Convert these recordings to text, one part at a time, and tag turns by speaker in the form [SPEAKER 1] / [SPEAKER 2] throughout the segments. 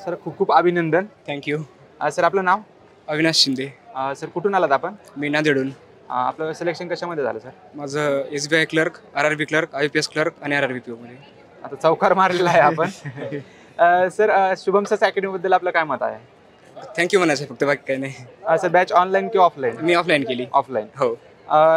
[SPEAKER 1] Sir खूप खूप अभिनंदन.
[SPEAKER 2] थँक्यू.
[SPEAKER 1] सर आपलं नाव?
[SPEAKER 2] अविनाश शिंदे.
[SPEAKER 1] सर कुठून आलात आपण?
[SPEAKER 2] मी नांदेडून.
[SPEAKER 1] आपलं सिलेक्शन कशामध्ये झालं सर?
[SPEAKER 2] माझं SBI clerk, RRB clerk, IPS clerk आणि RRB PO मध्ये.
[SPEAKER 1] आता चौकार मारलेला आहे आपण. सर शुभम सस अकॅडमीबद्दल आपलं काय मत आहे?
[SPEAKER 2] थँक्यू म्हणायचं फक्त, बाकी काही नाही.
[SPEAKER 1] सर बॅच ऑनलाईन किंवा ऑफलाईन?
[SPEAKER 2] मी ऑफलाईन केली.
[SPEAKER 1] ऑफलाईन.
[SPEAKER 2] हो.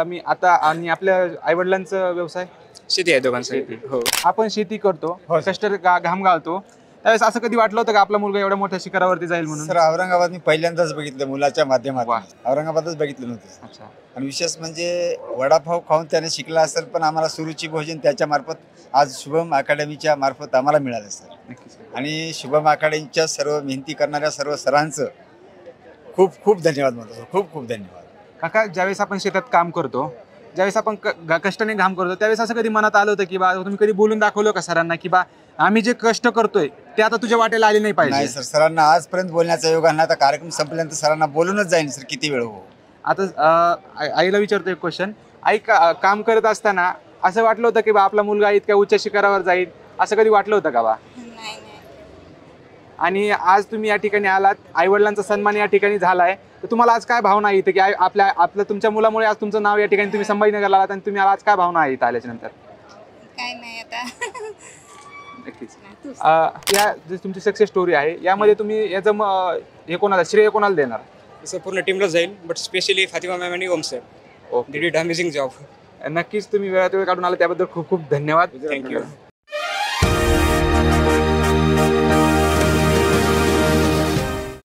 [SPEAKER 1] मी आता आणि आपल्या आईवडिलांचा व्यवसाय?
[SPEAKER 2] शेती आहे दोघांचं.
[SPEAKER 1] शेती.
[SPEAKER 2] हो.
[SPEAKER 1] आपण शेती करतो, कष्ट घाम घालतो, त्यावेळेस असं कधी वाटलं होतं का आपला मुलगा एवढ्या मोठ्या शिखरावरती जाईल म्हणून?
[SPEAKER 3] सर औरंगाबाद मी पहिल्यांदाच बघितलं मुलाच्या माध्यमातून. औरंगाबादच बघितलं नव्हतं.
[SPEAKER 1] अच्छा.
[SPEAKER 3] आणि विशेष म्हणजे वडापाव खाऊन त्याने शिकला असेल, पण आम्हाला सुरुची भोजन त्याच्या मार्फत आज शुभम अकॅडमीच्या मार्फत आम्हाला मिळालं सर.
[SPEAKER 1] नक्कीच.
[SPEAKER 3] आणि शुभम अकॅडमीच्या सर्व मेहनती करणाऱ्या सर्व सरांचं खूप खूप धन्यवाद म्हणतो सर. खूप खूप धन्यवाद.
[SPEAKER 1] काका, ज्यावेळेस आपण शेतात काम करतो, ज्यावेळेस आपण कष्टाने घाम करतो, त्यावेळेस असं कधी मनात आलं होतं की बा तुम्ही कधी बोलून दाखवलं का सरांना की बा आम्ही जे कष्ट करतोय ते आता तुझ्या वाटेला आले नाही
[SPEAKER 3] नाही
[SPEAKER 1] पाहिजे?
[SPEAKER 3] सर, सरांना आजपर्यंत बोलण्याचा योग आणला. आता कार्यक्रम संपल्यानंतर सरांना बोलूनच जाईन सर, किती वेळ हो.
[SPEAKER 1] आता आईला विचारतो एक क्वेश्चन. आई काम करत असताना असं वाटलं होतं की बा आपला मुलगा इतक्या उच्च शिखरावर जाईल, असं कधी वाटलं होतं का बा?
[SPEAKER 4] नाही.
[SPEAKER 1] आणि आज तुम्ही या ठिकाणी आलात, आईवडिलांचा सन्मान या ठिकाणी झालाय, तर तुम्हाला आज काय भावना येते की आपल्या तुमच्या मुलामुळे आज तुमचं नाव या ठिकाणी तुम्ही संभाजीनगरला आलात आणि तुम्ही आज काय भावना आहे इथं आल्याच्या नंतर?
[SPEAKER 4] काय नाही आता.
[SPEAKER 1] नक्कीच. या जी तुमची सक्सेस स्टोरी आहे, यामध्ये तुम्ही याचं हे कोणाला श्रेय कोणाला देणार?
[SPEAKER 2] तसं पूर्ण टीमलाच जाईल, बट स्पेशली फातिमा मॅम आणि Om sir.
[SPEAKER 1] Okay.
[SPEAKER 2] They did amazing job.
[SPEAKER 1] नक्कीच तुम्ही वेळात वेळ काढून आला त्याबद्दल खूप खूप धन्यवाद.
[SPEAKER 2] थँक्यू.